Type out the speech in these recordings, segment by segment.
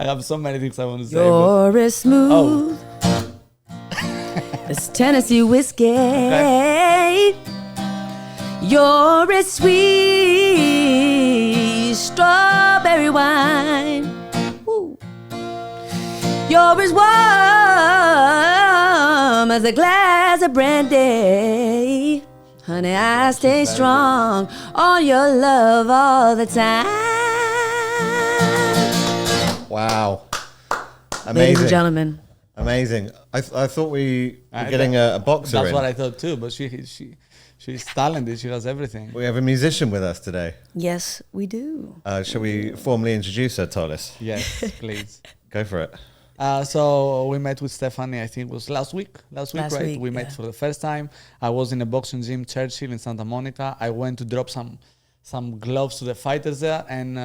I have so many things I want to say. You're as smooth as Tennessee whiskey. Okay. You're as sweet strawberry wine. Ooh. You're as warm as a glass of brandy. Honey, I stay strong on your love all the time. Wow. Amazing. Ladies and gentlemen. Amazing. I thought we were getting a boxer That's in. what I thought too, but she's talented. She has everything. We have a musician with us today. Yes, we do. Shall we formally introduce her, Tolis? Yes, please. Go for it. So we met with Stephanie, I think it was last week, right? We met for the first time. I was in a boxing gym, Churchill in Santa Monica. I went to drop some gloves to the fighters there, and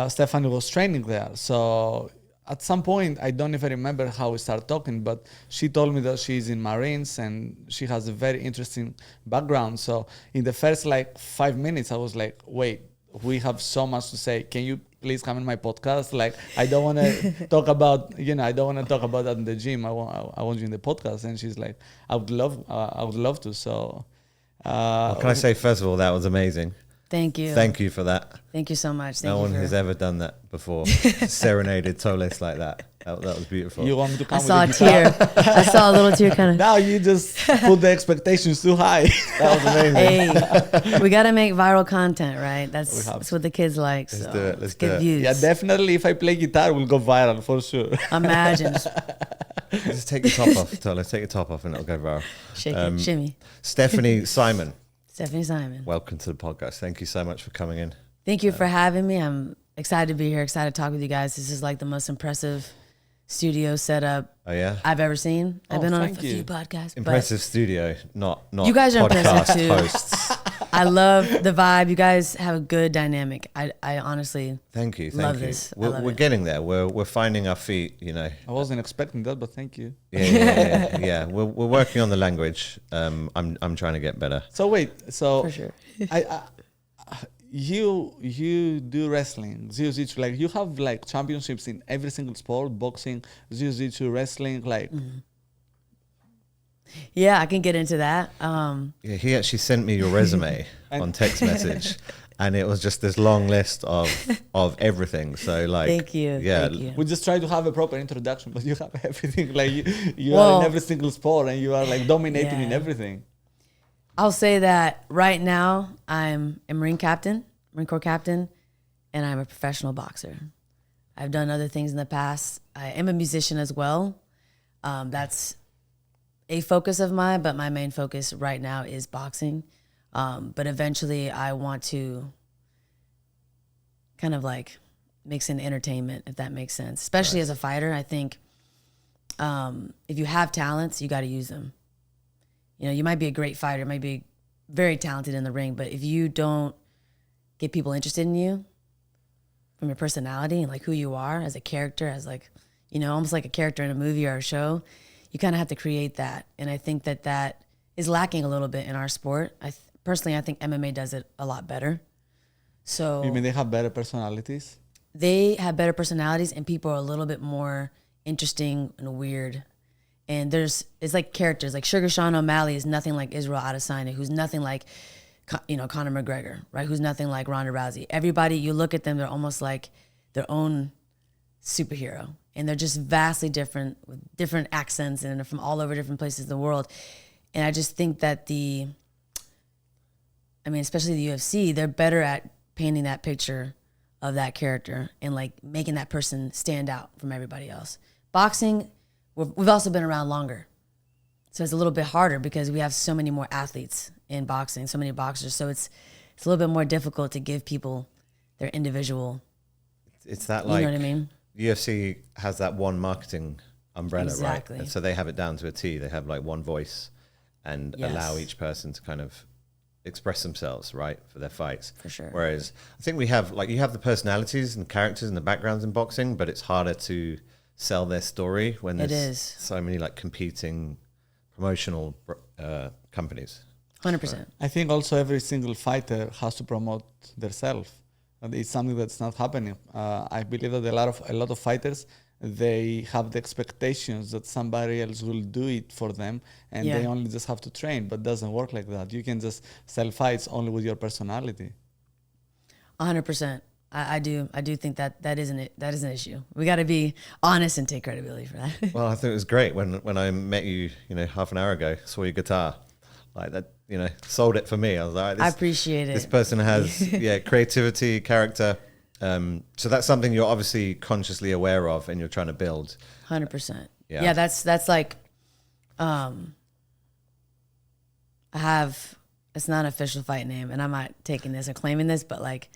Stephanie was training there. So at some point, I don't even remember how we started talking, but she told me that she's in Marines and she has a very interesting background. So in the first 5 minutes, I was like, wait, we have so much to say. Can you please come in my podcast? I don't want to talk about, I don't want to talk about that in the gym. I want you in the podcast. And she's like, I would love to. So, Can I say, first of all, that was amazing. Thank you. Thank you for that. Thank you so much. No one has ever done that before. Serenaded Tolis like that. That was beautiful. You want me to come I saw a tear. I saw a little tear kind of. Now you just put the expectations too high. That was amazing. Hey, we got to make viral content, right? That's what the kids like. Let's so do it. Let's get do it. views. Yeah, definitely. If I play guitar, we'll go viral for sure. Imagine. Just take your top off, Tolis. Take your top off and it'll go viral. Shake it, shimmy. Stephanie Simon. Stephanie Simon. Welcome to the podcast. Thank you so much for coming in. Thank you for having me. I'm excited to be here, excited to talk with you guys. This is like the most impressive studio setup I've ever seen. I've been on a few podcasts. Impressive studio, not you guys are podcast impressive too. hosts. I love the vibe. You guys have a good dynamic. I honestly thank you. love this. We're getting there. We're finding our feet. I wasn't expecting that, but thank you. Yeah. We're working on the language. I'm trying to get better. So wait. So for sure. You do wrestling, jiu-jitsu, you have championships in every single sport, boxing, jiu-jitsu, wrestling, Yeah, I can get into that. Yeah, he actually sent me your resume on text message, and it was just this long list of everything. So thank you. Yeah, thank you. We just try to have a proper introduction, but you have everything. You are in every single sport, and you are dominating in everything. I'll say that right now I'm a Marine Corps captain, and I'm a professional boxer. I've done other things in the past. I am a musician as well. That's a focus of mine, but my main focus right now is boxing. But eventually I want to kind of mix in entertainment, if that makes sense. Especially as a fighter, I think if you have talents, you got to use them. You might be a great fighter, might be very talented in the ring, but if you don't get people interested in you from your personality and who you are as a character, as almost like a character in a movie or a show, you kind of have to create that. And I think that is lacking a little bit in our sport. Personally, I think MMA does it a lot better. So you mean they have better personalities? They have better personalities, and people are a little bit more interesting and weird. And it's like characters, like Sugar Sean O'Malley is nothing like Israel Adesanya, who's nothing like, Conor McGregor, right? Who's nothing like Ronda Rousey. Everybody, you look at them, they're almost like their own superhero. And they're just vastly different, with different accents, and they're from all over different places in the world. And I just think that especially the UFC, they're better at painting that picture of that character and making that person stand out from everybody else. Boxing, we've also been around longer. So it's a little bit harder because we have so many more athletes in boxing, so many boxers. So it's a little bit more difficult to give people their individual. It's that you know what I mean? UFC has that one marketing umbrella, exactly. Right? And so they have it down to a T. They have one voice and allow each person to kind of express themselves, right, for their fights. For sure. Whereas I think we have you have the personalities and characters and the backgrounds in boxing, but it's harder to sell their story when there's so many competing promotional companies. 100%. I think also every single fighter has to promote themselves. But it's something that's not happening. I believe that a lot of fighters, they have the expectations that somebody else will do it for them, and they only just have to train. But it doesn't work like that. You can just sell fights only with your personality. 100%. I do think that is an issue. We got to be honest and take credibility for that. Well, I think it was great when I met you, half an hour ago, saw your guitar, like that, sold it for me. I was like, I appreciate it. This person has, creativity, character. So that's something you're obviously consciously aware of and you're trying to build. 100%. Yeah. That's like, I have, it's not an official fight name and I'm not taking this or claiming this, but like,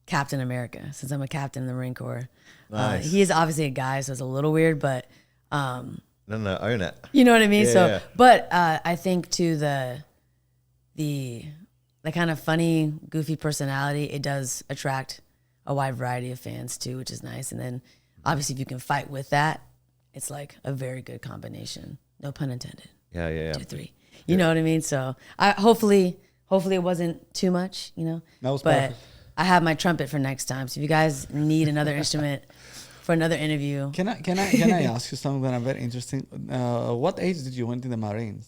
Captain America, since I'm a captain in the Marine Corps. Nice. He is obviously a guy, so it's a little weird, but no, own it. You know what I mean? Yeah. But I think to the kind of funny, goofy personality, it does attract a wide variety of fans too, which is nice. And then obviously if you can fight with that, it's like a very good combination. No pun intended. Yeah. 2, 3. You know what I mean? So hopefully it wasn't too much, That was but perfect. I have my trumpet for next time. So if you guys need another instrument for another interview. Can I ask you something that very interesting? What age did you went in the Marines?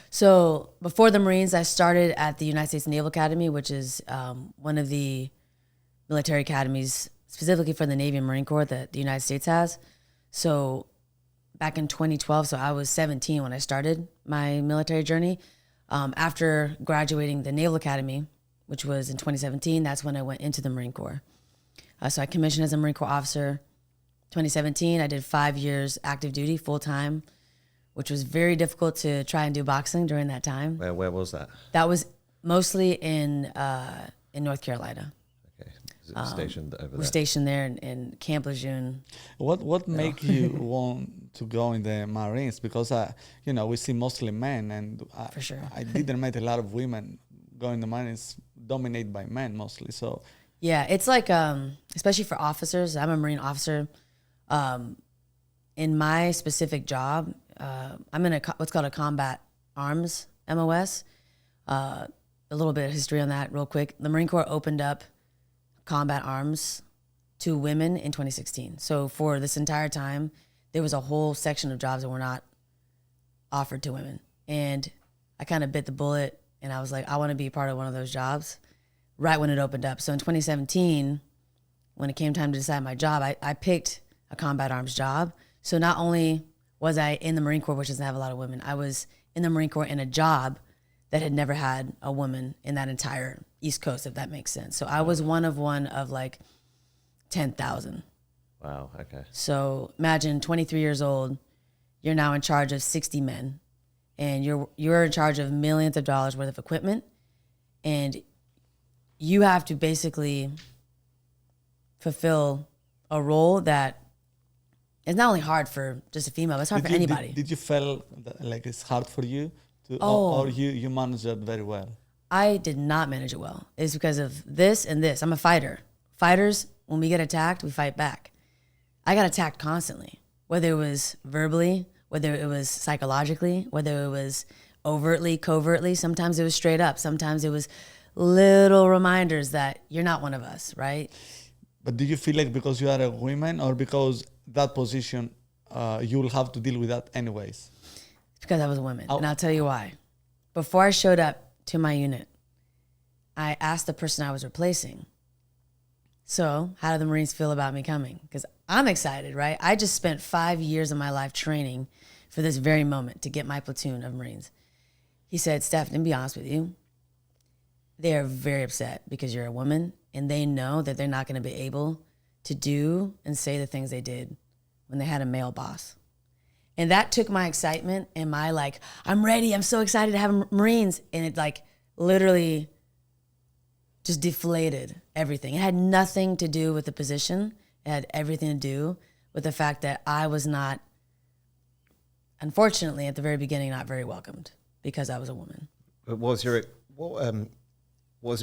So before the Marines, I started at the United States Naval Academy, which is one of the military academies specifically for the Navy and Marine Corps that the United States has. So back in 2012, so I was 17 when I started my military journey. After graduating the Naval Academy, which was in 2017, that's when I went into the Marine Corps. So I commissioned as a Marine Corps officer. 2017, I did 5 years active duty full-time, which was very difficult to try and do boxing during that time. Where was that? That was mostly in North Carolina. Okay. Is it stationed over there? We're stationed there in Camp Lejeune. What make you want to go in the Marines? Because we see mostly men, and For sure. I didn't meet a lot of women going in the Marines, dominated by men mostly. So yeah, it's like especially for officers. I'm a Marine officer. In my specific job, I'm in what's called a combat arms MOS. A little bit of history on that real quick. The Marine Corps opened up combat arms to women in 2016. So for this entire time, there was a whole section of jobs that were not offered to women. And I kind of bit the bullet and I was like, I want to be part of one of those jobs right when it opened up. So in 2017, when it came time to decide my job, I picked a combat arms job. So not only was I in the Marine Corps, which doesn't have a lot of women, I was in the Marine Corps in a job that had never had a woman in that entire East Coast, if that makes sense. So I was one of like 10,000. Wow, okay. So imagine 23 years old, you're now in charge of 60 men, and you're in charge of millions of dollars worth of equipment, and you have to basically fulfill a role that is not only hard for just a female, it's hard for anybody. Did you feel like it's hard for you? Or you managed it very well? I did not manage it well. It's because of this and this. I'm a fighter. Fighters, when we get attacked, we fight back. I got attacked constantly, whether it was verbally, whether it was psychologically, whether it was overtly, covertly. Sometimes it was straight up. Sometimes it was little reminders that you're not one of us, right? But do you feel like because you are a woman or because that position, you will have to deal with that anyways? Because I was a woman. And I'll tell you why. Before I showed up to my unit, I asked the person I was replacing, so how do the Marines feel about me coming? Because I'm excited, right? I just spent 5 years of my life training for this very moment to get my platoon of Marines. He said, Steph, to be honest with you, they are very upset because you're a woman and they know that they're not going to be able to do and say the things they did when they had a male boss. And that took my excitement and my like, I'm ready, I'm so excited to have Marines. And it like literally just deflated everything. It had nothing to do with the position. It had everything to do with the fact that I was not, unfortunately, at the very beginning, not very welcomed because I was a woman. What was your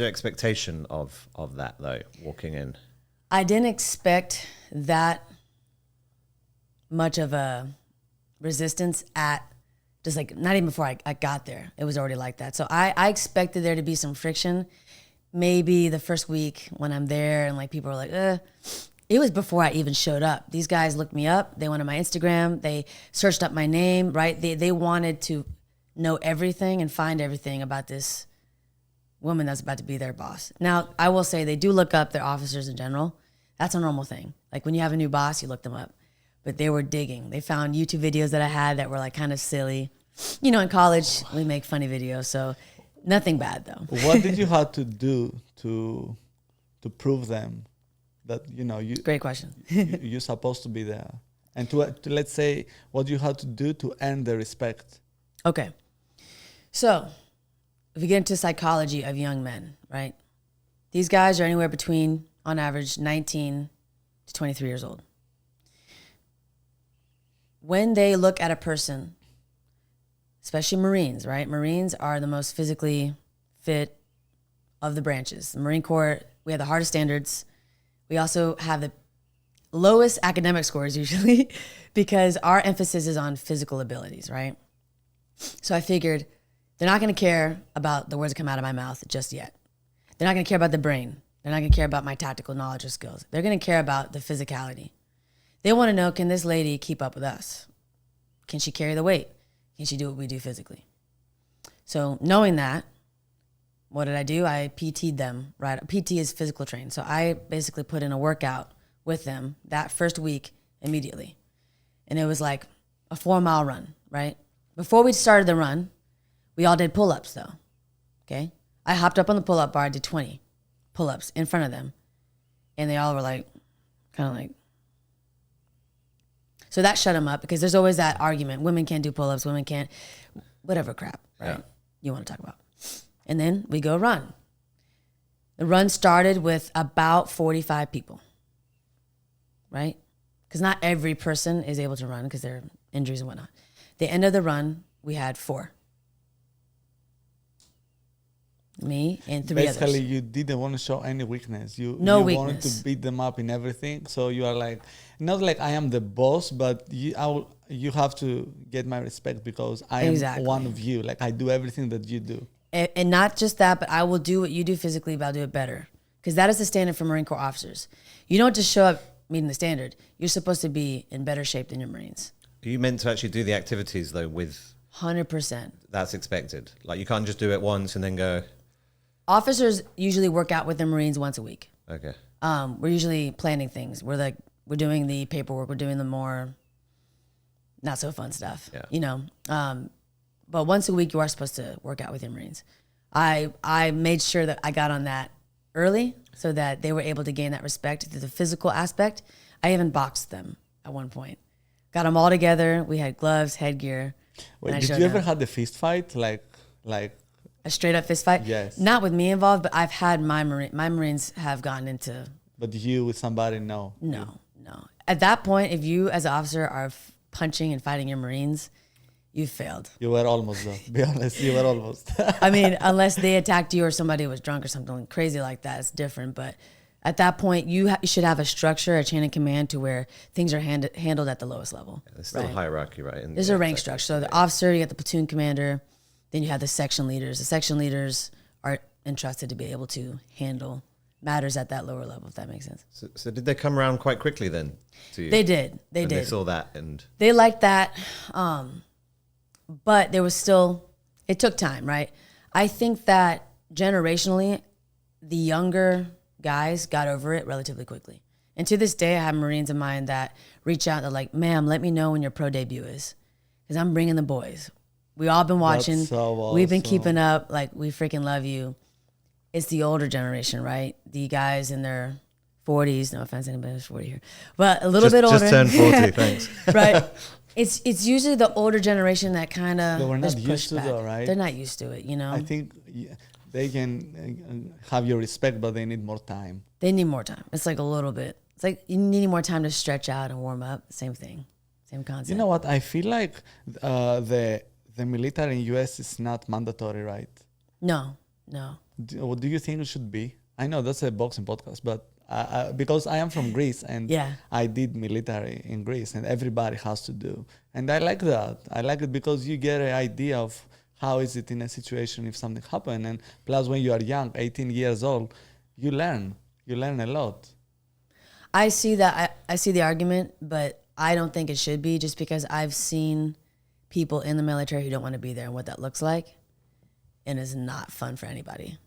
expectation of that though, walking in? I didn't expect that much of a resistance at just like, not even before I got there. It was already like that. So I expected there to be some friction maybe the first week when I'm there and like people are like, it was before I even showed up. These guys looked me up. They went on my Instagram. They searched up my name, right? They wanted to know everything and find everything about this woman that's about to be their boss. Now, I will say they do look up their officers in general. That's a normal thing. Like when you have a new boss, you look them up. But they were digging. They found YouTube videos that I had that were like kind of silly. You know, in college, we make funny videos, so nothing bad though. What did you have to do to prove them that, you know, you? Great question. You're supposed to be there, and to let's say what you had to do to earn the respect. Okay, so if we get into psychology of young men, right? These guys are anywhere between, on average, 19 to 23 years old. When they look at a person, especially Marines, right? Marines are the most physically fit of the branches. The Marine Corps, we have the hardest standards. We also have the lowest academic scores usually because our emphasis is on physical abilities, right? So I figured they're not going to care about the words that come out of my mouth just yet. They're not going to care about the brain. They're not going to care about my tactical knowledge or skills. They're going to care about the physicality. They want to know, can this lady keep up with us? Can she carry the weight? Can she do what we do physically? So knowing that, what did I do? I PT'd them, right? PT is physical train. So I basically put in a workout with them that first week immediately. And it was like a 4-mile run, right? Before we started the run, we all did pull-ups though, okay? I hopped up on the pull-up bar, I did 20 pull-ups in front of them. And they all were like, kind of like. So that shut them up because there's always that argument. Women can't do pull-ups, women can't, whatever crap, right? Yeah. You want to talk about. And then we go run. The run started with about 45 people, right? Because not every person is able to run because there are injuries and whatnot. The end of the run, we had 4. Me and 3 others. Basically, you didn't want to show any weakness. You wanted to beat them up in everything. So you are like, not like I am the boss, but you have to get my respect because I am one of you. Like I do everything that you do. And not just that, but I will do what you do physically, but I'll do it better. Because that is the standard for Marine Corps officers. You don't just show up meeting the standard. You're supposed to be in better shape than your Marines. Are you meant to actually do the activities though with 100%. That's expected. Like you can't just do it once and then go. Officers usually work out with their Marines once a week. Okay. We're usually planning things. We're doing the paperwork. We're doing the more not so fun stuff. Yeah. You know. But once a week you are supposed to work out with your Marines. I made sure that I got on that early so that they were able to gain that respect through the physical aspect. I even boxed them at one point. Got them all together. We had gloves, headgear. Wait, did you ever have the fist fight? Like a straight up fist fight? Yes. Not with me involved, but I've had my Marines have gotten into. But you with somebody, no. No. At that point, if you as an officer are punching and fighting your Marines, you failed. You were almost though. Be honest, you were almost. I mean, unless they attacked you or somebody was drunk or something crazy like that, it's different. But at that point, you should have a structure, a chain of command to where things are handled at the lowest level. Yeah, there's still a hierarchy, right? There's a rank structure. So the officer, you got the platoon commander, then you have the section leaders. The section leaders are entrusted to be able to handle matters at that lower level, if that makes sense. So did they come around quite quickly then to you? They did. They did. They saw that and... They liked that. But there was still, it took time, right? I think that generationally, the younger guys got over it relatively quickly. And to this day, I have Marines of mine that reach out. They're like, ma'am, let me know when your pro debut is. Because I'm bringing the boys. We all been watching. That's so awesome. We've been keeping up. Like, we freaking love you. It's the older generation, right? The guys in their 40s. No offense, anybody who's 40 here. But a little bit older. Just turned 40, thanks. Right. It's usually the older generation that kind of they were not used to it, right? They're not used to it, you know. I think they can have your respect, but they need more time. They need more time. It's like a little bit. It's like you need more time to stretch out and warm up. Same thing, same concept. You know what? I feel like the military in US is not mandatory, right? No. Do you think it should be? I know that's a boxing podcast, but because I am from Greece and I did military in Greece and everybody has to do. And I like that. I like it because you get an idea of how is it in a situation if something happened. And plus, when you are young, 18 years old, you learn a lot. I see that. I see the argument, but I don't think it should be, just because I've seen people in the military who don't want to be there and what that looks like, and it's not fun for anybody.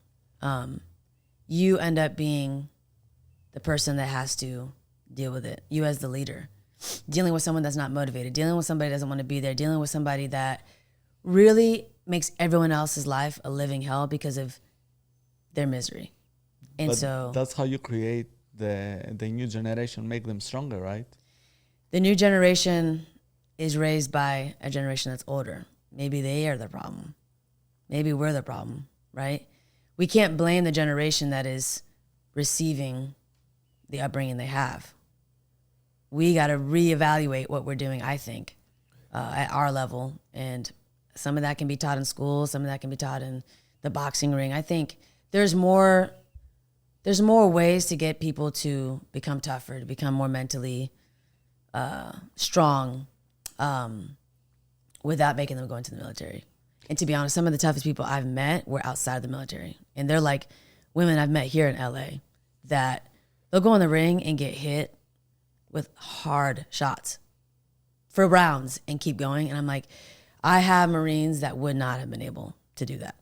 You end up being the person that has to deal with it. You as the leader, dealing with someone that's not motivated, dealing with somebody that doesn't want to be there, dealing with somebody that really makes everyone else's life a living hell because of their misery. And but so that's how you create the new generation, make them stronger, right? The new generation is raised by a generation that's older. Maybe they are the problem. Maybe we're the problem, right? We can't blame the generation that is receiving the upbringing they have. We got to reevaluate what we're doing, I think, at our level. And some of that can be taught in school. Some of that can be taught in the boxing ring. I think there's more ways to get people to become tougher, to become more mentally strong, without making them go into the military. And to be honest, some of the toughest people I've met were outside the military. And they're like women I've met here in LA that they'll go in the ring and get hit with hard shots for rounds and keep going. And I'm like, I have Marines that would not have been able to do that.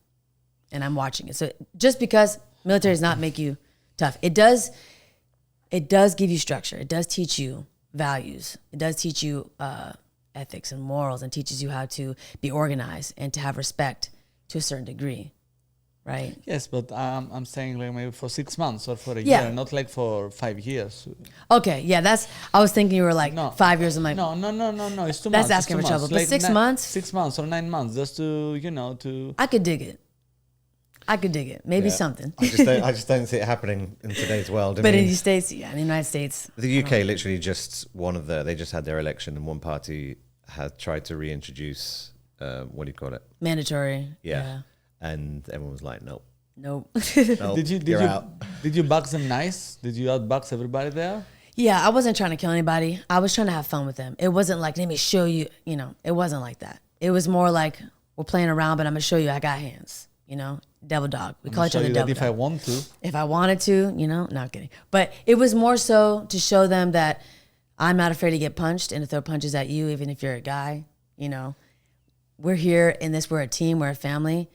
And I'm watching it. So just because military does not make you tough, it does give you structure. It does teach you values. It does teach you ethics and morals, and teaches you how to be organized and to have respect to a certain degree, right? Yes, but I'm saying like maybe for 6 months or for a year, not like for 5 years. Okay, yeah, I was thinking you were like 5 years. I'm like, no, it's too much. That's asking for trouble. But like 6 months? 6 months or 9 months, just to... I could dig it. Maybe something. I just don't see it happening in today's world. But in the States, in the United States. The UK literally just they just had their election, and one party had tried to reintroduce, what do you call it? Mandatory. Yeah. And everyone was like, nope. Nope. Did you box them nice? Did you outbox everybody there? Yeah, I wasn't trying to kill anybody. I was trying to have fun with them. It wasn't like, let me show you, it wasn't like that. It was more like, we're playing around, but I'm going to show you I got hands, devil dog. We call each other devil dog. If I want to. If I wanted to, no, I'm kidding. But it was more so to show them that I'm not afraid to get punched and to throw punches at you, even if you're a guy, We're here in this, we're a team, we're a family.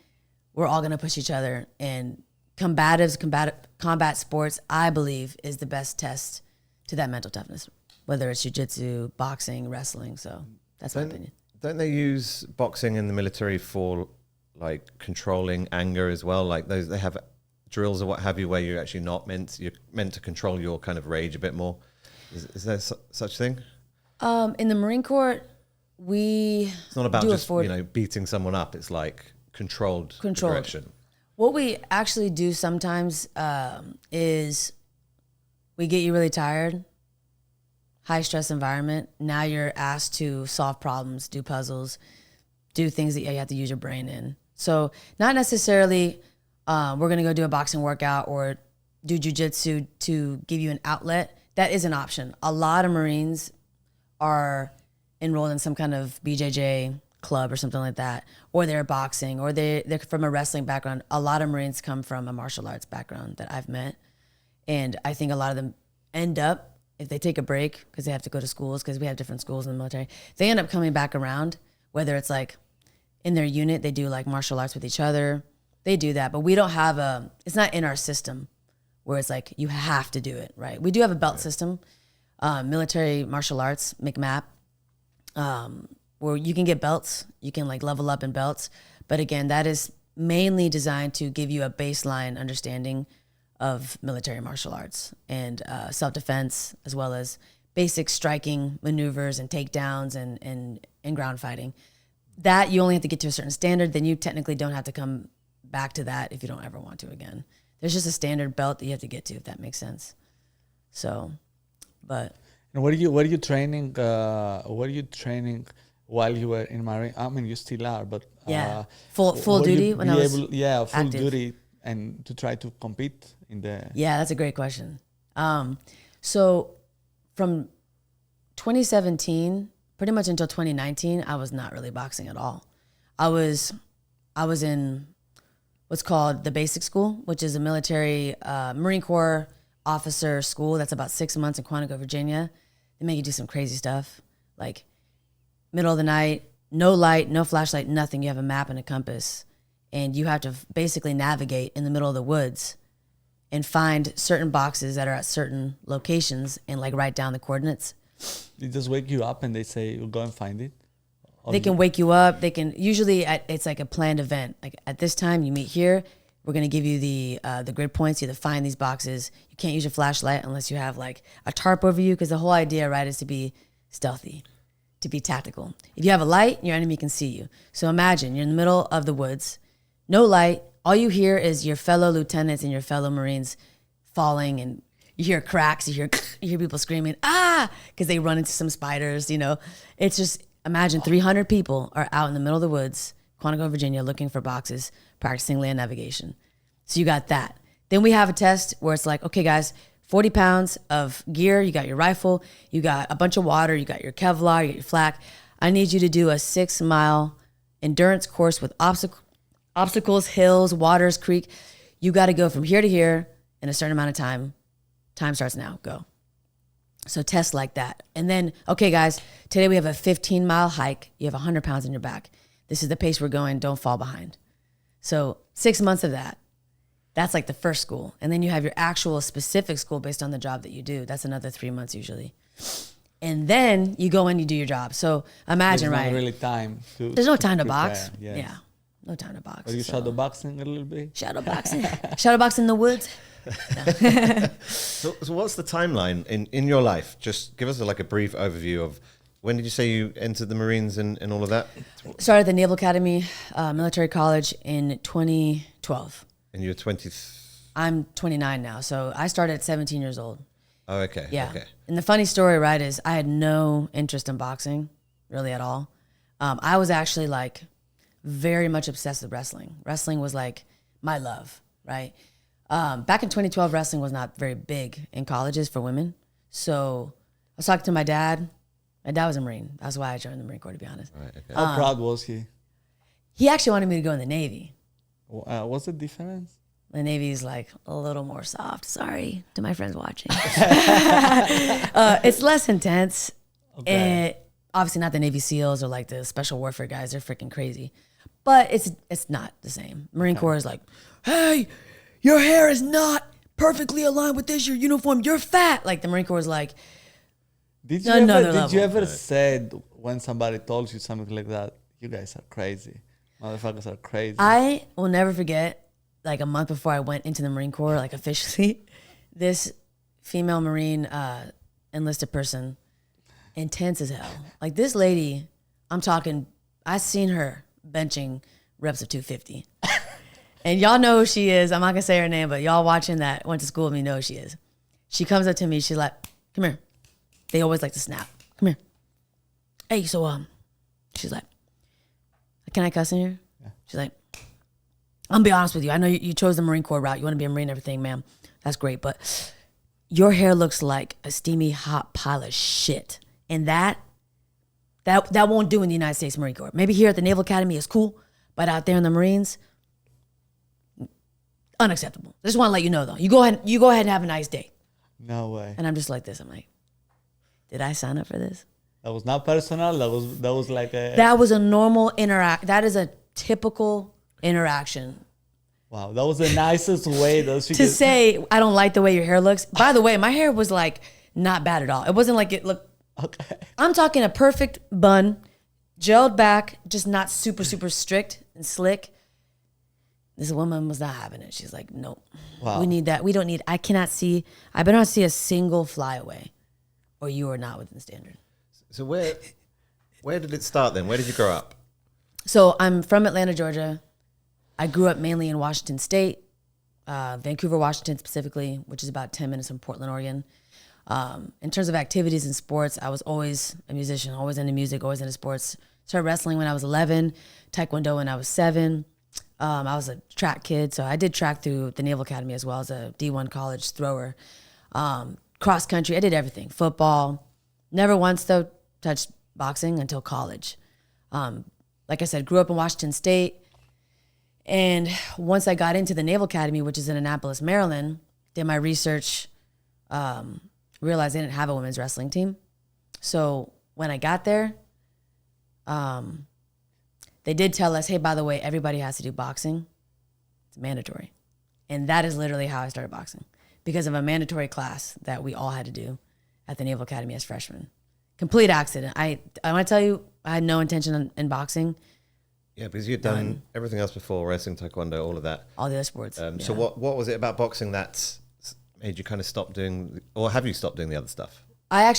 We're all going to push each other. And combat sports, I believe, is the best test to that mental toughness, whether it's jiu-jitsu, boxing, wrestling. So that's my opinion. Don't they use boxing in the military for like controlling anger as well? Like they have drills or what have you where you're actually you're meant to control your kind of rage a bit more. Is there such thing? In the Marine Corps, it's not about just beating someone up. It's like controlled aggression. What we actually do sometimes is we get you really tired, high stress environment. Now you're asked to solve problems, do puzzles, do things that you have to use your brain in. So not necessarily we're going to go do a boxing workout or do jiu-jitsu to give you an outlet. That is an option. A lot of Marines are enrolled in some kind of BJJ club or something like that, or they're boxing, or they're from a wrestling background. A lot of Marines come from a martial arts background that I've met. And I think a lot of them end up, if they take a break because they have to go to schools, because we have different schools in the military, they end up coming back around, whether it's like in their unit, they do like martial arts with each other. They do that, but we don't have it's not in our system where it's like, you have to do it, right? We do have a belt system, military martial arts, McMAP, where you can get belts, you can like level up in belts. But again, that is mainly designed to give you a baseline understanding of military martial arts and self-defense, as well as basic striking maneuvers and takedowns and ground fighting. That you only have to get to a certain standard, then you technically don't have to come back to that if you don't ever want to again. There's just a standard belt that you have to get to, if that makes sense. So, but. And what are you training? What are you training while you were in Marine? I mean, you still are, but full duty when I was full active. Duty, and to try to compete in the. Yeah, that's a great question. So from 2017, pretty much until 2019, I was not really boxing at all. I I was in what's called the basic school, which is a military Marine Corps officer school that's about 6 months in Quantico, Virginia. They make you do some crazy stuff, like middle of the night, no light, no flashlight, nothing. You have a map and a compass, and you have to basically navigate in the middle of the woods and find certain boxes that are at certain locations and like write down the coordinates. They just wake you up and they say, "You go and find it." They can wake you up. They can usually it's like a planned event. Like at this time, you meet here. We're gonna give you the grid points. You have to find these boxes. You can't use your flashlight unless you have like a tarp over you, because the whole idea, right, is to be stealthy, to be tactical. If you have a light, your enemy can see you. So imagine you're in the middle of the woods, no light. All you hear is your fellow lieutenants and your fellow Marines falling, and you hear cracks. You hear people screaming, ah, because they run into some spiders. You know, it's just. Imagine 300 people are out in the middle of the woods, Quantico, Virginia, looking for boxes, practicing land navigation. So you got that. Then we have a test where it's like, okay, guys, 40 pounds of gear. You got your rifle. You got a bunch of water. You got your Kevlar. You got your flak. I need you to do a 6-mile endurance course with obstacles, hills, waters, creek. You got to go from here to here in a certain amount of time. Time starts now. Go. So tests like that. And then, okay, guys, today we have a 15-mile hike. You have 100 pounds in your back. This is the pace we're going. Don't fall behind. So 6 months of that. That's like the first school. And then you have your actual specific school based on the job that you do. That's another 3 months usually. And then you go and you do your job. So imagine, There's right? not really time to. There's no time to prepare. box. Yes. Yeah. No time to box. Are you shadow boxing a little bit? Shadow boxing. Shadow boxing in the woods. So what's the timeline in your life? Just give us like a brief overview of when did you say you entered the Marines and all of that? Started at the Naval Academy, military college in 2012. And you were 20. I'm 29 now, so I started at 17 years old. Oh, okay. Yeah. Okay. And the funny story, right, is I had no interest in boxing, really at all. I was actually like very much obsessed with wrestling. Wrestling was like my love, right? Back in 2012, wrestling was not very big in colleges for women. So I was talking to my dad. My dad was a Marine. That's why I joined the Marine Corps, to be honest. Right, okay. How proud was he? He actually wanted me to go in the Navy. What's the difference? The Navy is like a little more soft. Sorry to my friends watching. It's less intense. Okay. Obviously not the Navy SEALs or like the special warfare guys. They're freaking crazy. But it's not the same. Marine Corps is like, hey, your hair is not perfectly aligned with this, your uniform, you're fat. Like the Marine Corps is like, Did another you level. ever said when somebody told you something like that, you guys are crazy. Motherfuckers are crazy. I will never forget, like a month before I went into the Marine Corps, like officially, this female Marine enlisted person, intense as hell. Like this lady, I'm talking, I seen her benching reps of 250. And y'all know who she is. I'm not gonna say her name, but y'all watching that went to school with me know who she is. She comes up to me, she's like, come here. They always like to snap. Come here. Hey, so she's like, can I cuss in here? Yeah. She's like, I'm gonna be honest with you. I know you chose the Marine Corps route. You want to be a Marine and everything, ma'am. That's great. But your hair looks like a steamy hot pile of shit. And that won't do in the United States Marine Corps. Maybe here at the Naval Academy is cool, but out there in the Marines, unacceptable. I just want to let you know though. You go ahead and have a nice day. No way. And I'm just like this. I'm like, did I sign up for this? That was not personal. That was like a. That was a normal That is a typical interaction. Wow, that was the nicest way that she To could say, I don't like the way your hair looks. By the way, my hair was like not bad at all. It wasn't like it looked. Okay. I'm talking a perfect bun, gelled back, just not super, super strict and slick. This woman was not having it. She's like, nope. Wow. We need that. We don't need, I better not see a single flyaway or you are not within standard. So where did it start then? Where did you grow up? So I'm from Atlanta, Georgia. I grew up mainly in Washington State, Vancouver, Washington specifically, which is about 10 minutes from Portland, Oregon. In terms of activities and sports, I was always a musician, always into music, always into sports. Started wrestling when I was 11, Taekwondo when I was 7. I was a track kid, so I did track through the Naval Academy as well as a D1 college thrower. Cross country, I did everything. Football. Never once, though, touched boxing until college. Like I said, grew up in Washington State. And once I got into the Naval Academy, which is in Annapolis, Maryland, did my research, realized they didn't have a women's wrestling team. So when I got there, they did tell us, hey, by the way, everybody has to do boxing. It's mandatory. And that is literally how I started boxing, because of a mandatory class that we all had to do at the Naval Academy as freshmen. Complete accident. I want to tell you, I had no intention in boxing. Yeah, because you'd done everything else before, wrestling, taekwondo, all of that. All the other sports. So what was it about boxing that made you kind of stop doing, or have you stopped doing the other stuff? I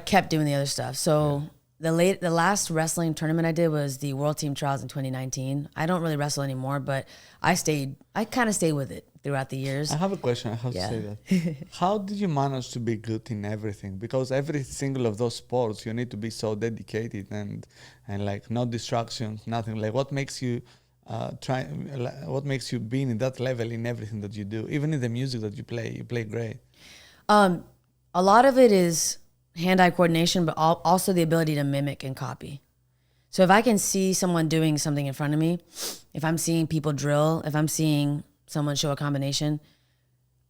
kept doing the other stuff. So the last wrestling tournament I did was the World Team Trials in 2019. I don't really wrestle anymore, but I kind of stayed with it throughout the years. I have a question. I have to say that. How did you manage to be good in everything? Because every single of those sports, you need to be so dedicated and like no distractions, nothing. Like what makes you what makes you be in that level in everything that you do? Even in the music that you play great. A lot of it is hand-eye coordination, but also the ability to mimic and copy. So if I can see someone doing something in front of me, if I'm seeing people drill, if I'm seeing someone show a combination,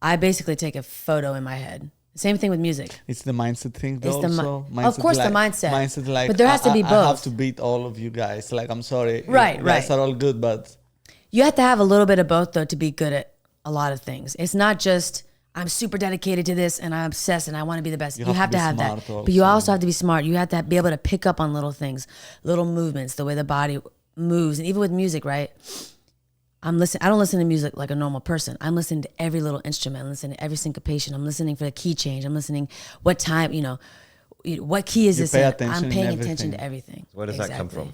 I basically take a photo in my head. Same thing with music. It's the mindset thing though. Of course, the mindset. Mindset like, but there has to be both. I have to beat all of you guys. Like, I'm sorry. Right, you guys are all good, but... You have to have a little bit of both though to be good at a lot of things. It's not just, I'm super dedicated to this and I'm obsessed and I want to be the best. You have to have that. Also. But you also have to be smart. You have to be able to pick up on little things, little movements, the way the body moves. And even with music, right? I don't listen to music like a normal person. I'm listening to every little instrument. I'm listening to every syncopation. I'm listening for the key change. I'm listening what time, what key is this in? I'm paying attention to everything. Where does that come from?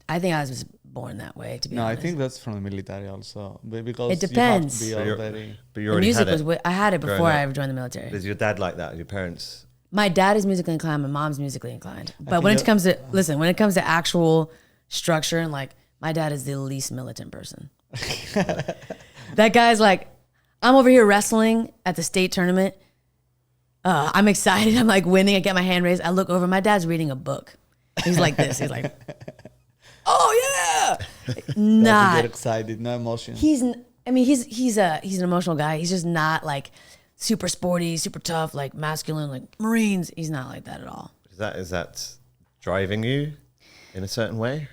I think I was just born that way, to be honest. No, I think that's from the military also. Because it depends. You have to be all very... But you already had it. I had it before I ever joined the military. Is your dad like that? Your parents? My dad is musically inclined. My mom's musically inclined. But when it comes to actual structure and like, my dad is the least militant person. That guy's like, I'm over here wrestling at the state tournament. I'm excited. I'm like winning. I get my hand raised. I look over. My dad's reading a book. He's like this. He's like, oh yeah. Not get excited. No emotion. He's an emotional guy. He's just not like super sporty, super tough, like masculine, like Marines. He's not like that at all. Is that driving you in a certain way?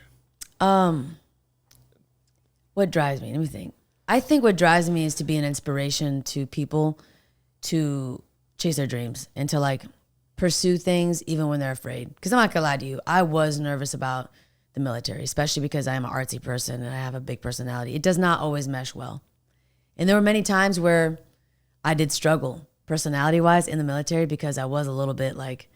What drives me? Let me think. I think what drives me is to be an inspiration to people to chase their dreams and to like pursue things even when they're afraid. Because I'm not gonna lie to you, I was nervous about the military, especially because I am an artsy person and I have a big personality. It does not always mesh well. And there were many times where I did struggle personality-wise in the military because I was a little bit like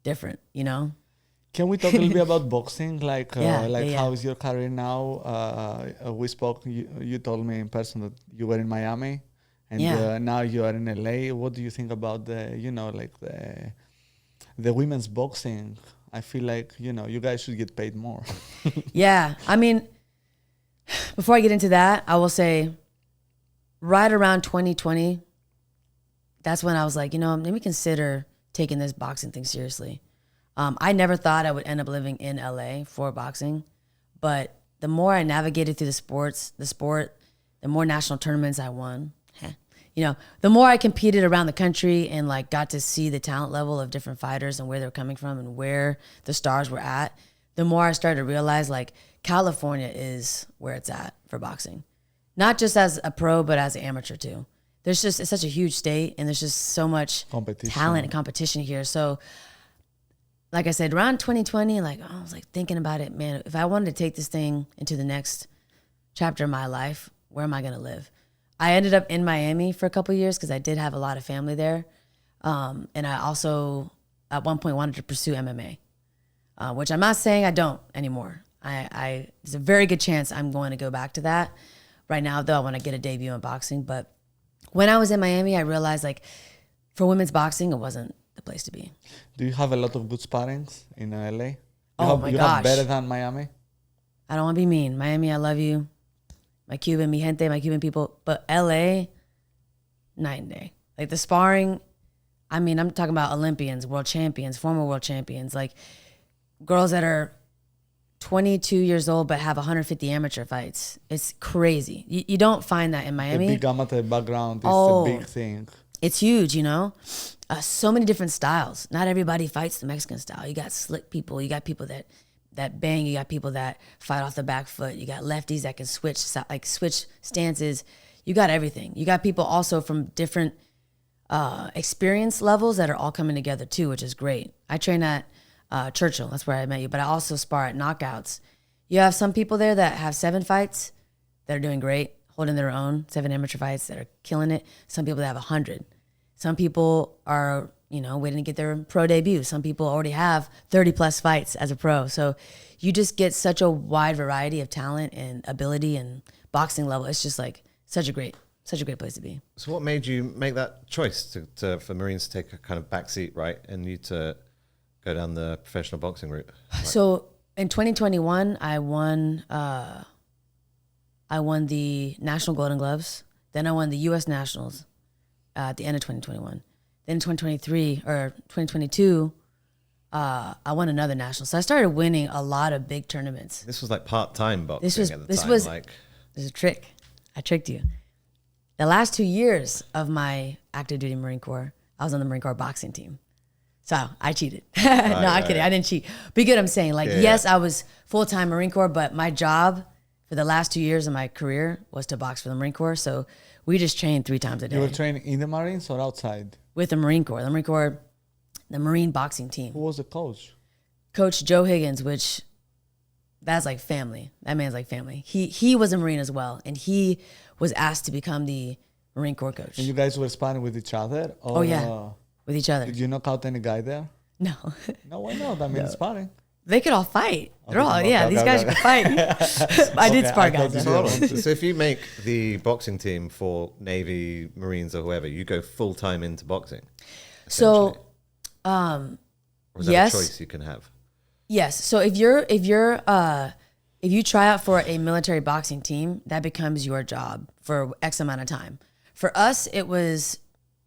different, Can we talk a little bit about boxing? How is your career now? We spoke, you told me in person that you were in Miami and now you are in LA. What do you think about the women's boxing? I feel like, you guys should get paid more. Yeah. I mean, before I get into that, I will say right around 2020, that's when I was like, let me consider taking this boxing thing seriously. I never thought I would end up living in LA for boxing, but the more I navigated through the sport, the more national tournaments I won. The more I competed around the country and like got to see the talent level of different fighters and where they're coming from and where the stars were at, the more I started to realize like California is where it's at for boxing. Not just as a pro, but as an amateur too. It's such a huge state and there's just so much talent and competition here. So like I said, around 2020, I was like thinking about it, man, if I wanted to take this thing into the next chapter of my life, where am I going to live? I ended up in Miami for a couple of years because I did have a lot of family there. And I also, at one point, wanted to pursue MMA, which I'm not saying I don't anymore. There's a very good chance I'm going to go back to that. Right now, though, I want to get a debut in boxing. But when I was in Miami, I realized, for women's boxing, it wasn't the place to be. Do you have a lot of good sparrings in LA? You have better than Miami? I don't want to be mean. Miami, I love you. My Cuban, mi gente, my Cuban people. But LA, night and day. Like the sparring, I'm talking about Olympians, world champions, former world champions, like girls that are 22 years old but have 150 amateur fights. It's crazy. You don't find that in Miami. A big amateur background is a big thing. It's huge, you know. So many different styles. Not everybody fights the Mexican style. You got slick people. You got people that bang. You got people that fight off the back foot. You got lefties that can switch stances. You got everything. You got people also from different experience levels that are all coming together too, which is great. I train at Churchill. That's where I met you. But I also spar at Knockouts. You have some people there that have 7 fights that are doing great, holding their own, 7 amateur fights that are killing it. Some people that have 100. Some people are, waiting to get their pro debut. Some people already have 30 plus fights as a pro. So you just get such a wide variety of talent and ability and boxing level. It's just like such a great place to be. So what made you make that choice for Marines to take a kind of backseat, right? And you to go down the professional boxing route? Right? So in 2021, I won the National Golden Gloves. Then I won the U.S. Nationals at the end of 2021. Then 2023 or 2022, I won another national. So I started winning a lot of big tournaments. This was like part-time boxing at the time. This is a trick. I tricked you. The last 2 years of my active duty Marine Corps, I was on the Marine Corps boxing team. So I cheated. I'm kidding. I didn't cheat. But you get what I'm saying? Yes, I was full-time Marine Corps, but my job for the last 2 years of my career was to box for the Marine Corps. So we just trained 3 times a day. You were training in the Marines or outside? With the Marine Corps. The Marine boxing team. Who was the coach? Coach Joe Higgins, which that's like family. That man's like family. He was a Marine as well, and he was asked to become the Marine Corps coach. And you guys were sparring with each other? Or, oh, yeah. With each other. Did you knock out any guy there? No. No, why not? I mean, sparring. They could all fight. They're all, these guys could fight. I did spar guys. So if you make the boxing team for Navy, Marines, or whoever, you go full-time into boxing? So, or is that a choice you can have? Yes. So if you try out for a military boxing team, that becomes your job for X amount of time. For us, it was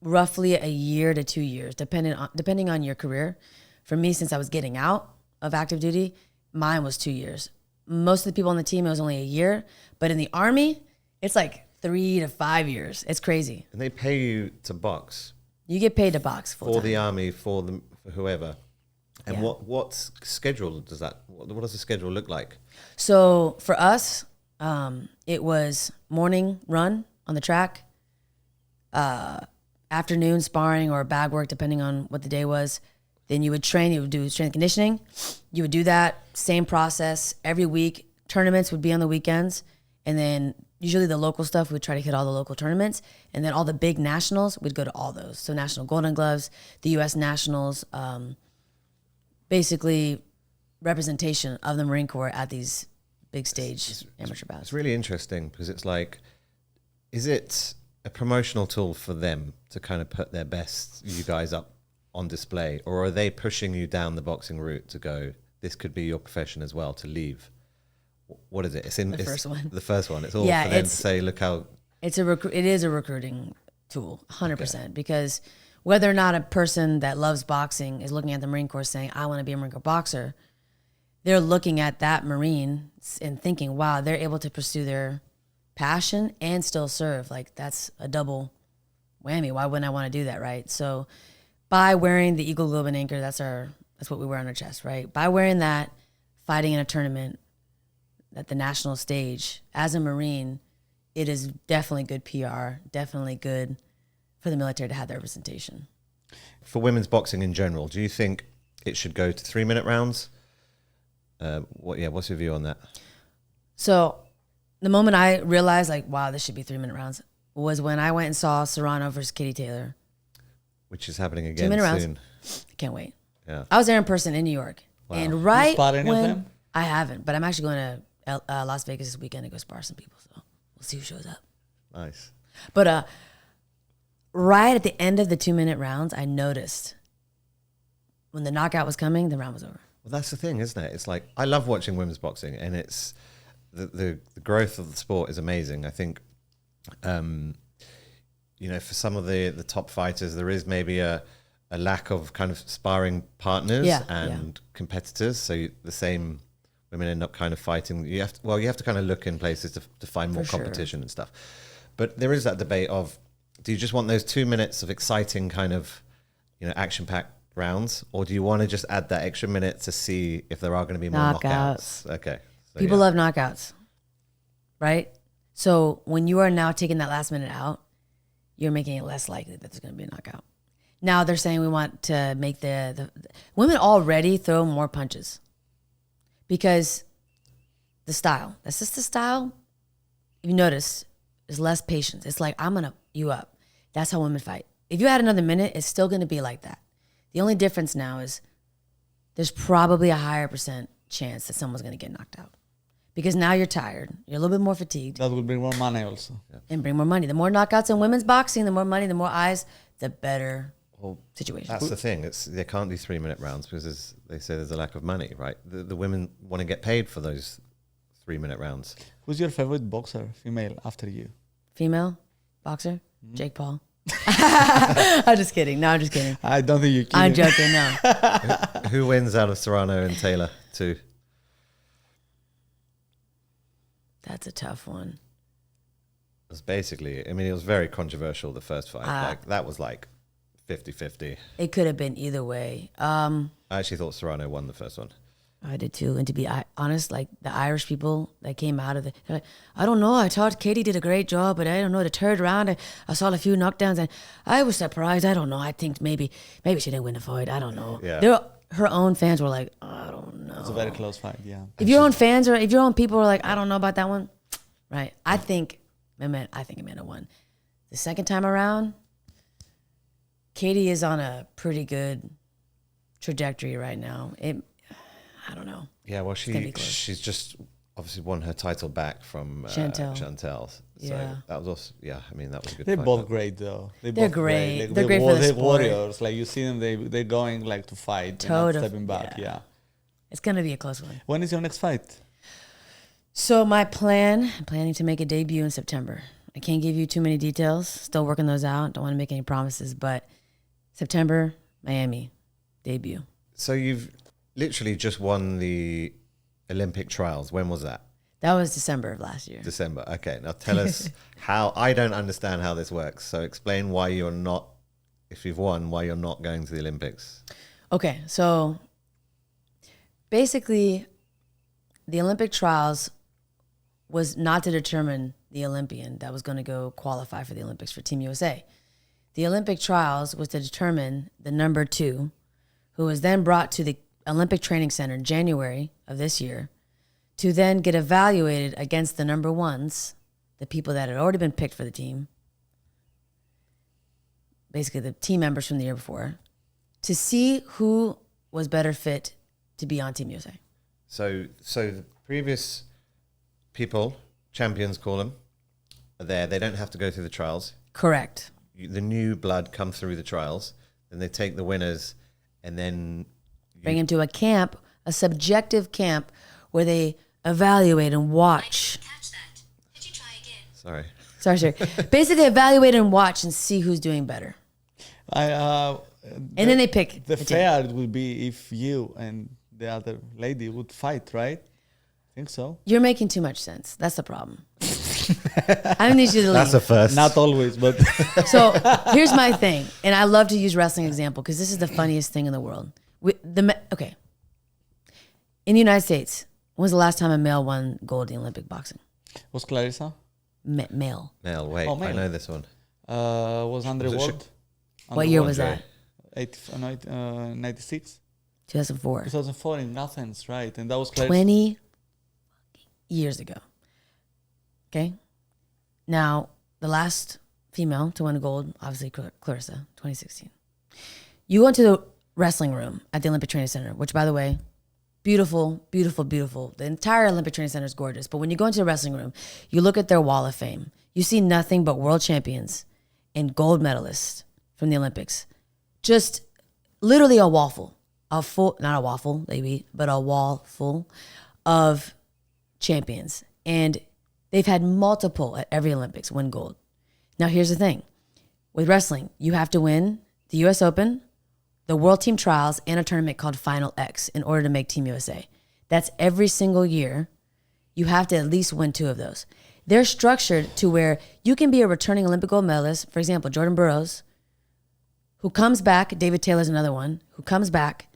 roughly a year to 2 years, depending on your career. For me, since I was getting out of active duty, mine was 2 years. Most of the people on the team, it was only a year. But in the Army, it's like 3 to 5 years. It's crazy. And they pay you to box? You get paid to box full time. For the Army, for whoever. And what schedule does that, what does the schedule look like? So for us, it was morning run on the track, afternoon sparring or bag work, depending on what the day was. Then you would train, you would do strength conditioning. You would do that, same process every week. Tournaments would be on the weekends. And then usually the local stuff, we'd try to hit all the local tournaments. And then all the big nationals, we'd go to all those. So National Golden Gloves, the U.S. Nationals, basically representation of the Marine Corps at these big stage amateur bouts. It's really interesting because it's like, is it a promotional tool for them to kind of put their best, you guys, up on display, or are they pushing you down the boxing route to go, this could be your profession as well, to leave? What is it? It's the first one. The first one. It's all for them to say, look how... It is a recruiting tool, 100%, because whether or not a person that loves boxing is looking at the Marine Corps saying, I want to be a Marine Corps boxer, they're looking at that Marine and thinking, wow, they're able to pursue their passion and still serve. Like, that's a double whammy. Why wouldn't I want to do that, right? So by wearing the Eagle Globe and Anchor, that's what we wear on our chest, right? By wearing that, fighting in a tournament at the national stage as a Marine, it is definitely good PR, definitely good for the military to have that representation. For women's boxing in general, do you think it should go to 3-minute rounds? What's your view on that? So the moment I realized, like, wow, this should be 3-minute rounds, was when I went and saw Serrano versus Katie Taylor. Which is happening again 2-minute soon. Rounds. I can't wait. Yeah. I was there in person in New York. Wow. And right any when... of them? I haven't, but I'm actually going to Las Vegas this weekend to go spar some people. So we'll see who shows up. Nice. But right at the end of the 2-minute rounds, I noticed when the knockout was coming, the round was over. Well, that's the thing, isn't it? It's like, I love watching women's boxing, and it's the growth of the sport is amazing. I think, for some of the top fighters, there is maybe a lack of kind of sparring partners and competitors. So the same women end up kind of fighting. You have to kind of look in places to find more competition and stuff. But there is that debate of, do you just want those 2 minutes of exciting kind of, action-packed rounds, or do you want to just add that extra minute to see if there are going to be more knockouts? Okay. So, People love knockouts, right? So when you are now taking that last minute out, you're making it less likely that there's going to be a knockout. Now they're saying we want to make the women already throw more punches because that's just the style. You notice there's less patience. It's like, I'm going to you up. That's how women fight. If you add another minute, it's still going to be like that. The only difference now is there's probably a higher percent chance that someone's going to get knocked out because now you're tired. You're a little bit more fatigued. That will bring more money also. Yeah. And bring more money. The more knockouts in women's boxing, the more money, the more eyes, the better situation. That's the thing. They can't do 3-minute rounds because they say there's a lack of money, right? The women want to get paid for those 3-minute rounds. Who's your favorite boxer, female, after you? Female boxer? Jake Paul. I'm just kidding. No, I'm just kidding. I don't think you're kidding. I'm joking. No. Who wins out of Serrano and Taylor, too? That's a tough one. It was basically, it was very controversial, the first fight. That was like 50-50. It could have been either way. I actually thought Serrano won the first one. I did too. And to be honest, like the Irish people that came out of they're like, I don't know. I thought Katie did a great job, but I don't know. The third round, I saw a few knockdowns and I was surprised. I don't know. I think maybe she didn't win the fight. I don't know. Yeah. Her own fans were like, I don't know. It's a very close fight, yeah. If your own fans or if your own people were like, I don't know about that one, right? I think Amanda won. The second time around, Katie is on a pretty good trajectory right now. I don't know. Yeah, well, she's just obviously won her title back from Chantel. So that was also, that was a good They're fight. both great, though. They're great. Like, they're great for the they're sport. warriors. Like, you see them, they're going, like, to fight. They're not stepping back, yeah. It's going to be a close one. When is your next fight? So I'm planning to make a debut in September. I can't give you too many details. Still working those out. Don't want to make any promises, but September, Miami, debut. So you've literally just won the Olympic trials. When was that? That was December of last year. December. Okay. Now tell us how, I don't understand how this works. So explain why you're not, if you've won, why you're not going to the Olympics. Okay. So basically the Olympic trials was not to determine the Olympian that was going to go qualify for the Olympics for Team USA. The Olympic trials was to determine the number 2, who was then brought to the Olympic Training Center in January of this year to then get evaluated against the number 1s, the people that had already been picked for the team, basically the team members from the year before, to see who was better fit to be on Team USA. So the previous people, champions call them, are there. They don't have to go through the trials. Correct. The new blood come through the trials, and they take the winners, and then bring them to a camp, a subjective camp, where they evaluate and watch. I didn't catch that. Could you try again? Sorry. Basically, evaluate and watch and see who's doing better. And then they pick. The fair would be if you and the other lady would fight, right? I think so. You're making too much sense. That's the problem. I need you to leave. That's a first. Not always, but So here's my thing, and I love to use wrestling example because this is the funniest thing in the world. Okay. In the United States, when was the last time a male won gold in Olympic boxing? was Clarissa? Male. Mel, wait, Oh, I Mel. know this one. Was Andre Was it Ward? What year was that? 96? 2004. 2004 in Athens, right? And that was Clarissa. 20 years ago. Okay? Now, the last female to win gold, obviously Clarissa, 2016. You go into the wrestling room at the Olympic Training Center, which, by the way, beautiful, beautiful, beautiful. The entire Olympic Training Center is gorgeous. But when you go into the wrestling room, you look at their wall of fame. You see nothing but world champions and gold medalists from the Olympics. Just literally a wall full. Not a waffle, maybe, but a wall full of champions. And they've had multiple at every Olympics win gold. Now, here's the thing. With wrestling, you have to win the U.S. Open, the World Team Trials, and a tournament called Final X in order to make Team USA. That's every single year. You have to at least win 2 of those. They're structured to where you can be a returning Olympic gold medalist. For example, Jordan Burroughs, who comes back, David Taylor's another one, who comes back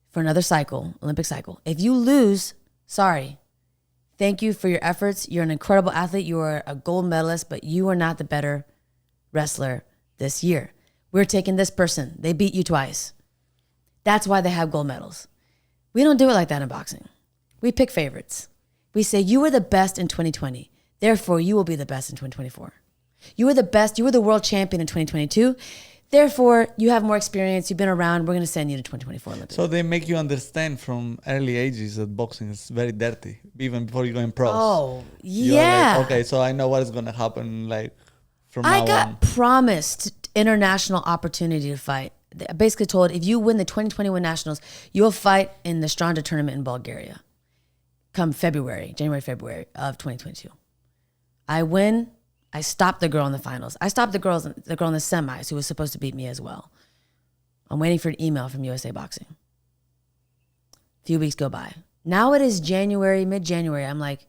for another cycle, Olympic cycle. If you lose, sorry. Thank you for your efforts. You're an incredible athlete. You are a gold medalist, but you are not the better wrestler this year. We're taking this person. They beat you twice. That's why they have gold medals. We don't do it like that in boxing. We pick favorites. We say, you were the best in 2020. Therefore, you will be the best in 2024. You were the best. You were the world champion in 2022. Therefore, you have more experience. You've been around. We're going to send you to 2024 Olympics. So they make you understand from early ages that boxing is very dirty, even before you go in pros. Oh, You're yeah. like, okay, so I know what is going to happen like from now I on. got promised international opportunity to fight. I basically told, if you win the 2021 Nationals, you'll fight in the Stranda tournament in Bulgaria come January, February of 2022. I win. I stopped the girl in the finals. I stopped the girl in the semis who was supposed to beat me as well. I'm waiting for an email from USA Boxing. A few weeks go by. Now it is January, mid-January. I'm like,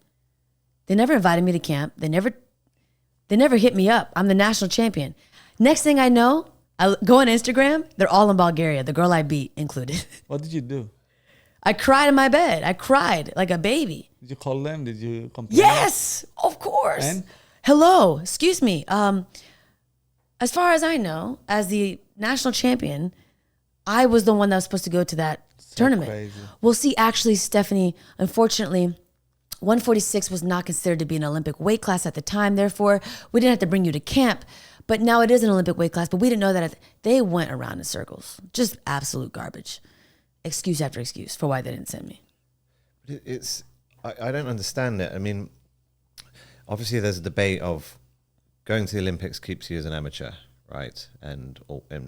they never invited me to camp. They never hit me up. I'm the national champion. Next thing I know, I go on Instagram. They're all in Bulgaria. The girl I beat included. What did you do? I cried in my bed. I cried like a baby. Did you call them? Did you complain? Yes, of course. And? Hello, excuse me. As far as I know, as the national champion, I was the one that was supposed to go to that tournament. Crazy. Well, see, actually, Stephanie, unfortunately, 146 was not considered to be an Olympic weight class at the time. Therefore, we didn't have to bring you to camp. But now it is an Olympic weight class, but we didn't know that. They went around in circles. Just absolute garbage. Excuse after excuse for why they didn't send me. I don't understand it. I mean, obviously there's a debate of going to the Olympics keeps you as an amateur, right? And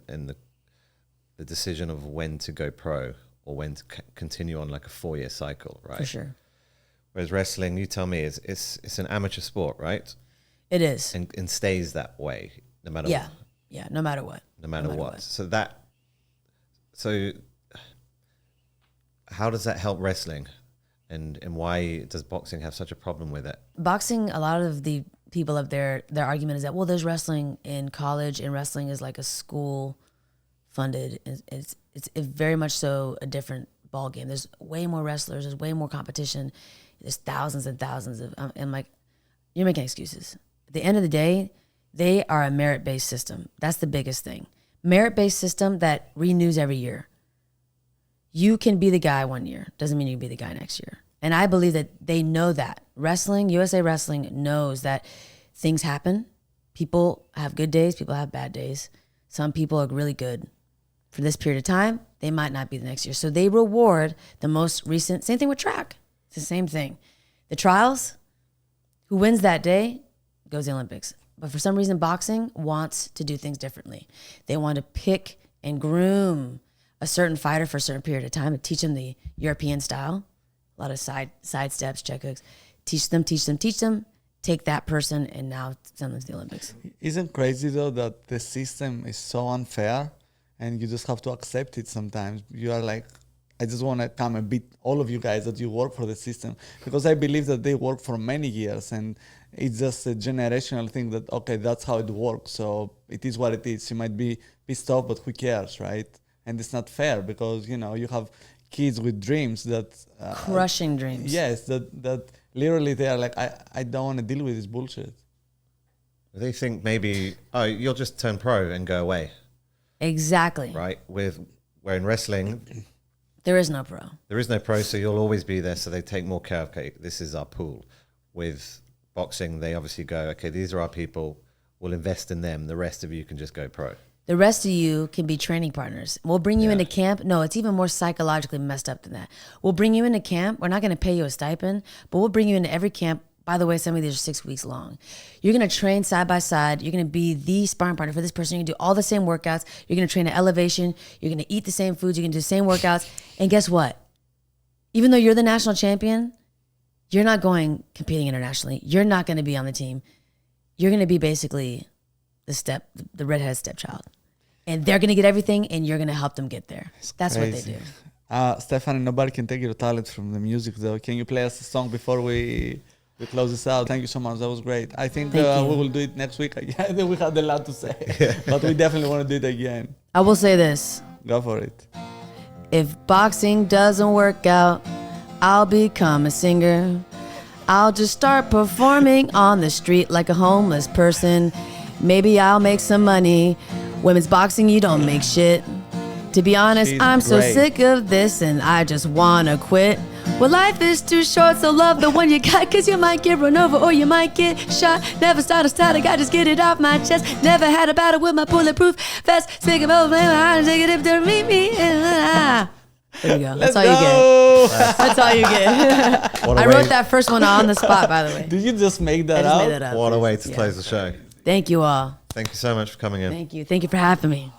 the decision of when to go pro or when to continue on like a 4-year cycle, right? For sure. Whereas wrestling, you tell me, it's an amateur sport, right? It is. And stays that way no matter Yeah. what. Yeah, no matter what. No matter what. So how does that help wrestling? And why does boxing have such a problem with it? Boxing, a lot of the people up there, their argument is that, well, there's wrestling in college, and wrestling is like a school funded. It's very much so a different ball game. There's way more wrestlers. There's way more competition. There's thousands and thousands of, and like, you're making excuses. At the end of the day, they are a merit-based system. That's the biggest thing. Merit-based system that renews every year. You can be the guy one year. Doesn't mean you can be the guy next year. And I believe that they know that. Wrestling, USA Wrestling knows that things happen. People have good days. People have bad days. Some people are really good for this period of time. They might not be the next year. So they reward the most recent. Same thing with track. It's the same thing. The trials, who wins that day goes to the Olympics. But for some reason, boxing wants to do things differently. They want to pick and groom a certain fighter for a certain period of time and teach them the European style. A lot of side steps, check hooks. Teach them. Take that person and now send them to the Olympics. Isn't crazy though that the system is so unfair and you just have to accept it sometimes? You are like, I just want to come and beat all of you guys that you work for the system, because I believe that they work for many years and it's just a generational thing that, okay, that's how it works. So it is what it is. You might be pissed off, but who cares, right? And it's not fair because, you know, you have kids with dreams that... Crushing dreams. Yes, that literally they are like, I don't want to deal with this bullshit. They think maybe, oh, you'll just turn pro and go away. Exactly. Right? Where in wrestling... There is no pro. There is no pro, so you'll always be there. So they take more care of, okay, this is our pool. With boxing, they obviously go, okay, these are our people. We'll invest in them. The rest of you can just go pro. The rest of you can be training partners. We'll bring you into camp. No, it's even more psychologically messed up than that. We'll bring you into camp. We're not going to pay you a stipend, but we'll bring you into every camp. By the way, some of these are 6 weeks long. You're going to train side by side. You're going to be the sparring partner for this person. You're going to do all the same workouts. You're going to train at elevation. You're going to eat the same foods. You're going to do the same workouts. And guess what? Even though you're the national champion, you're not going competing internationally. You're not going to be on the team. You're going to be basically the redhead stepchild. And they're going to get everything, and you're going to help them get there. That's Crazy. what they do. Stephanie, nobody can take your talent from the music, though. Can you play us a song before we close this out? Thank you so much. That was great. I think we will do it next week again. We had a lot to say, but we definitely want to do it again. I will say this. Go for it. If boxing doesn't work out, I'll become a singer. I'll just start performing on the street like a homeless person. Maybe I'll make some money. Women's boxing, you don't make shit. To be honest, She's I'm so great. sick of this and I just wanna quit. Well, life is too short, so love the one you got, cause you might get run over or you might get shot. Never start a static, I just get it off my chest. Never had a battle with my bulletproof vest. Sick of old man, I take it if to meet me. There you go. That's all you get. That's all you get. I wrote that first one on the spot, by the way. Did you just make that I just up? made that up. What a way to close the show. Thank you all. Thank you so much for coming in. Thank you. Thank you for having me.